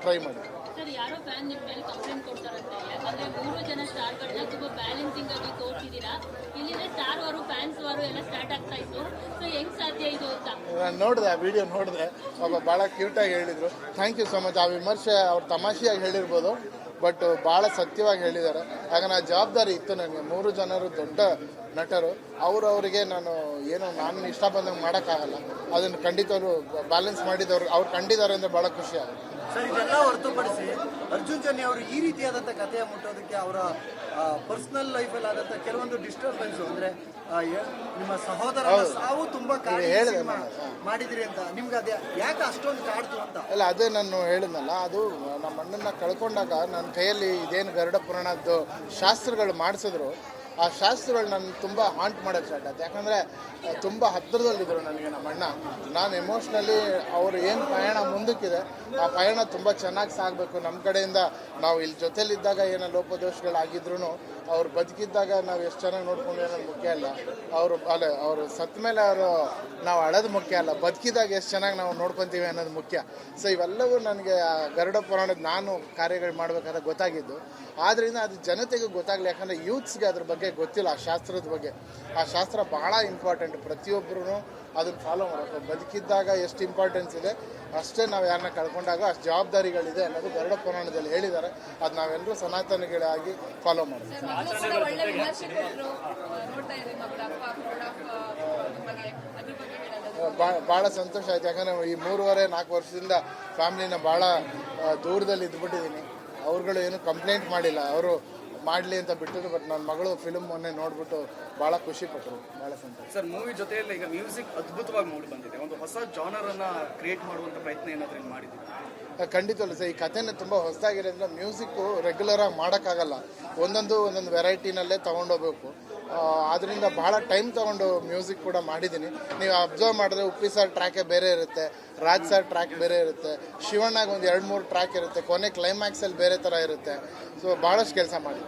Try ಮಾಡಿ. Sir, ಯಾರೋ fan ನಿಮ್ಮ ಮೇಲೆ ಕಂಪ್ಲೇಂಟ್ ಕೊಡ್ತಾರಂತೆ, ಯಾಕಂದ್ರೆ 3 ಜನ ಸ್ಟಾರ್ಗಳನ್ನ ತುಂಬಾ ಬ್ಯಾಲೆನ್ಸಿಂಗ್ ಆಗಿ ತೋರಿಸಿದ್ದೀರಾ. ಇಲ್ಲಿಂದ ಸ್ಟಾರ್ ವಾರು ಫ್ಯಾನ್ಸ್ ವಾರು ಎಲ್ಲ ಸ್ಟಾರ್ಟ್ ಆಗ್ತಾ ಇತ್ತು. ಸೊ ಹೆಂಗ್ ಸಾಧ್ಯ ಇದು ಅಂತ ನಾನು ನೋಡಿದೆ, ಆ ವಿಡಿಯೋ ನೋಡಿದೆ. ಒಬ್ಬ ಭಾಳ ಕ್ಯೂಟಾಗಿ ಹೇಳಿದರು. Thank you so much. ಆ ವಿಮರ್ಶೆ ಅವ್ರು ತಮಾಷೆಯಾಗಿ ಹೇಳಿರ್ಬೋದು, ಬಟ್ ಭಾಳ ಸತ್ಯವಾಗಿ ಹೇಳಿದ್ದಾರೆ. ಆಗ ನಾ ಜವಾಬ್ದಾರಿ ಇತ್ತು ನನಗೆ. 3 ಜನರು ದೊಡ್ಡ ನಟರು, ಅವರವರಿಗೆ ನಾನು ಇಷ್ಟ ಬಂದಂಗೆ ಮಾಡೋಕ್ಕಾಗಲ್ಲ. ಅದನ್ನು ಖಂಡಿತವರು ಬ್ಯಾಲೆನ್ಸ್ ಮಾಡಿದವರು ಅವ್ರು ಕಂಡಿದ್ದಾರೆ ಅಂದರೆ ಭಾಳ ಖುಷಿ ಆಗುತ್ತೆ. ಸರ್, ಇದೆಲ್ಲ ಹೊರತುಪಡಿಸಿ ಅರ್ಜುನ್ ಜನ್ಯ ಅವರು ಈ ರೀತಿಯಾದಂಥ ಕಥೆಯ ಮುಟ್ಟೋದಕ್ಕೆ ಅವರ ಪರ್ಸನಲ್ ಲೈಫಲ್ಲಿ ಆದಂಥ ಕೆಲವೊಂದು ಡಿಸ್ಟರ್ಬೆನ್ಸ್ ಅಂದರೆ ನಿಮ್ಮ ಸಹೋದರ ಸಾವು ತುಂಬ ಮಾಡಿದ್ರಿ ಅಂತ ನಿಮ್ಗೆ ಅದೇ ಯಾಕೆ ಅಷ್ಟೊಂದು ಕಾಡ್ತು ಅಂತ? ಅಲ್ಲ, ಅದೇ ನಾನು ಹೇಳಿದ್ನಲ್ಲ, ಅದು ನಮ್ಮ ಅಣ್ಣನ ಕಳ್ಕೊಂಡಾಗ ನನ್ನ ಕೈಯಲ್ಲಿ ಇದೇನು ಗರುಡ ಪುರಾಣದ್ದು ಶಾಸ್ತ್ರಗಳು ಮಾಡಿಸಿದ್ರು, ಆ ಶಾಸ್ತ್ರಗಳು ನನ್ನ ತುಂಬ ಹಾಂಟ್ ಮಾಡೋಕ್ಕೆ ಸ್ಟಾರ್ಟ್ ಆಯ್ತು. ಯಾಕಂದರೆ ತುಂಬ ಹತ್ತಿರದಲ್ಲಿದ್ದರು ನನಗೆ ನಮ್ಮ ಅಣ್ಣ. ನಾನು ಎಮೋಷ್ನಲಿ ಅವರು ಏನು ಪಯಣ ಮುಂದಕ್ಕಿದೆ, ಆ ಪಯಣ ತುಂಬ ಚೆನ್ನಾಗಿ ಸಾಗಬೇಕು. ನಮ್ಮ ಕಡೆಯಿಂದ ನಾವು ಇಲ್ಲಿ ಜೊತೆಲಿದ್ದಾಗ ಏನೋ ಲೋಪದೋಷಗಳಾಗಿದ್ರು ಅವ್ರು ಬದುಕಿದ್ದಾಗ ನಾವು ಎಷ್ಟು ಚೆನ್ನಾಗಿ ನೋಡ್ಕೊಂಡು ಅನ್ನೋದು ಮುಖ್ಯ ಅಲ್ಲ. ಅವರು ಸತ್ತ ಮೇಲೆ ನಾವು ಅಳೋದು ಮುಖ್ಯ ಅಲ್ಲ, ಬದುಕಿದಾಗ ಎಷ್ಟು ಚೆನ್ನಾಗಿ ನಾವು ನೋಡ್ಕೊತೀವಿ ಅನ್ನೋದು ಮುಖ್ಯ. ಸೊ ಇವೆಲ್ಲವೂ ನನಗೆ ಗರುಡ ಪುರಾಣದ ನಾನು ಕಾರ್ಯಗಳು ಮಾಡಬೇಕಾದ್ರೆ ಗೊತ್ತಾಗಿದ್ದು. ಆದ್ದರಿಂದ ಅದು ಜನತೆಗೆ ಗೊತ್ತಾಗಲಿ, ಯಾಕಂದರೆ ಯೂತ್ಸ್ಗೆ ಅದ್ರ ಬಗ್ಗೆ ಗೊತ್ತಿಲ್ಲ. ಆ ಶಾಸ್ತ್ರದ ಬಗ್ಗೆ, ಆ ಶಾಸ್ತ್ರ ಭಾಳ ಇಂಪಾರ್ಟೆಂಟ್. ಪ್ರತಿಯೊಬ್ಬರೂ ಅದನ್ನು ಫಾಲೋ ಮಾಡಬೇಕು. ಬದುಕಿದ್ದಾಗ ಎಷ್ಟು ಇಂಪಾರ್ಟೆನ್ಸ್ ಇದೆ ಅಷ್ಟೇ ನಾವು ಯಾರನ್ನ ಕಳ್ಕೊಂಡಾಗ ಅಷ್ಟು ಜವಾಬ್ದಾರಿಗಳಿದೆ ಅನ್ನೋದು ಗರುಡ ಪುರಾಣದಲ್ಲಿ ಹೇಳಿದ್ದಾರೆ. ಅದು ನಾವೆಲ್ಲರೂ ಸನಾತನಿಗಳಾಗಿ ಫಾಲೋ ಮಾಡಬೇಕು. ಭಾಳ ಸಂತೋಷ ಆಯ್ತು. ಯಾಕಂದರೆ ಈ 3.5-4 ವರ್ಷದಿಂದ ಫ್ಯಾಮ್ಲಿನ ಭಾಳ ದೂರದಲ್ಲಿ ಇದ್ಬಿಟ್ಟಿದ್ದೀನಿ. ಅವ್ರುಗಳು ಏನು ಕಂಪ್ಲೇಂಟ್ ಮಾಡಿಲ್ಲ, ಅವರು ಮಾಡಲಿ ಅಂತ ಬಿಟ್ಟಿದ್ರು. ಬಟ್ ನನ್ನ ಮಗಳು ಫಿಲ್ಮ್ ಮೊನ್ನೆ ನೋಡ್ಬಿಟ್ಟು ಭಾಳ ಖುಷಿ ಪಟ್ಟರು, ಭಾಳ ಸಂತೋಷ. ಸರ್, ಮೂವಿ ಜೊತೆಯಲ್ಲಿ ಈಗ ಮ್ಯೂಸಿಕ್ ಅದ್ಭುತವಾಗಿ ಮೂಡಿ ಬಂದಿದೆ. ಒಂದು ಹೊಸ ಜಾನರನ್ನು ಕ್ರಿಯೇಟ್ ಮಾಡುವಂಥ ಪ್ರಯತ್ನ ಏನಾದರೂ ಮಾಡಿದ್ದೀವಿ? ಖಂಡಿತವಲ್ಲ ಸರ್. ಈ ಕಥೆನೇ ತುಂಬ ಹೊಸದಾಗಿರೋದ್ರಿಂದ ಮ್ಯೂಸಿಕ್ಕು ರೆಗ್ಯುಲರಾಗಿ ಮಾಡೋಕ್ಕಾಗಲ್ಲ. ಒಂದೊಂದು ವೆರೈಟಿನಲ್ಲೇ ತೊಗೊಂಡೋಗ್ಬೇಕು. ಆದ್ದರಿಂದ ಭಾಳ ಟೈಮ್ ತೊಗೊಂಡು ಮ್ಯೂಸಿಕ್ ಕೂಡ ಮಾಡಿದ್ದೀನಿ. ನೀವು ಅಬ್ಸರ್ವ್ ಮಾಡಿದ್ರೆ ಉಪ್ಪಿ ಸರ್ ಟ್ರ್ಯಾಕೇ ಬೇರೆ ಇರುತ್ತೆ, ರಾಜ್ ಸರ್ ಟ್ರ್ಯಾಕ್ ಬೇರೆ ಇರುತ್ತೆ, ಶಿವಣ್ಣಾಗ ಒಂದು 2-3 ಟ್ರ್ಯಾಕ್ ಇರುತ್ತೆ, ಕೊನೆ ಕ್ಲೈಮ್ಯಾಕ್ಸಲ್ಲಿ ಬೇರೆ ಥರ ಇರುತ್ತೆ. ಸೊ ಭಾಳಷ್ಟು ಕೆಲಸ ಮಾಡಿ.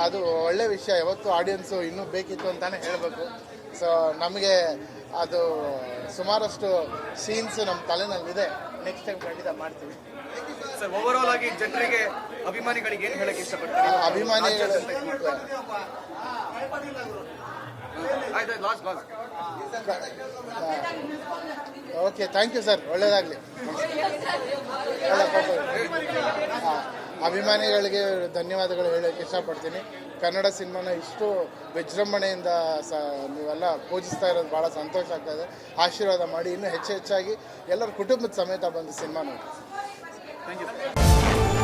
ಅದು ಒಳ್ಳೆ ವಿಷಯ. ಯಾವತ್ತು ಆಡಿಯನ್ಸು ಇನ್ನೂ ಬೇಕಿತ್ತು ಅಂತಾನೆ ಹೇಳಬೇಕು. ಸೊ ನಮಗೆ ಅದು ಸುಮಾರಷ್ಟು ಸೀನ್ಸ್ ನಮ್ಮ ತಲೆನಲ್ಲಿದೆ. ನೆಕ್ಸ್ಟ್ ಟೈಮ್ ಖಂಡಿತ ಮಾಡ್ತೀವಿ. ಸರ್, ಓವರಾಲ್ ಆಗಿ ಜನರಿಗೆ, ಅಭಿಮಾನಿಗಳಿಗೆ ಏನು ಹೇಳಕ್ಕೆ ಇಷ್ಟಪಡ್ತಾರೆ? ಅಭಿಮಾನಿಗಳು ಓಕೆ, ಥ್ಯಾಂಕ್ ಯು ಸರ್, ಒಳ್ಳೆಯದಾಗಲಿ. ಅಭಿಮಾನಿಗಳಿಗೆ ಧನ್ಯವಾದಗಳು ಹೇಳೋಕ್ಕೆ ಇಷ್ಟಪಡ್ತೀನಿ. ಕನ್ನಡ ಸಿನಿಮಾನ ಇಷ್ಟು ವಿಜೃಂಭಣೆಯಿಂದ ನೀವೆಲ್ಲ ಪೂಜಿಸ್ತಾ ಇರೋದು ಭಾಳ ಸಂತೋಷ ಆಗ್ತಾಯಿದೆ. ಆಶೀರ್ವಾದ ಮಾಡಿ ಇನ್ನೂ ಹೆಚ್ಚಾಗಿ ಎಲ್ಲರ ಕುಟುಂಬದ ಸಮೇತ ಬಂದು ಸಿನಿಮಾ ನೋಡಿ. Thank you.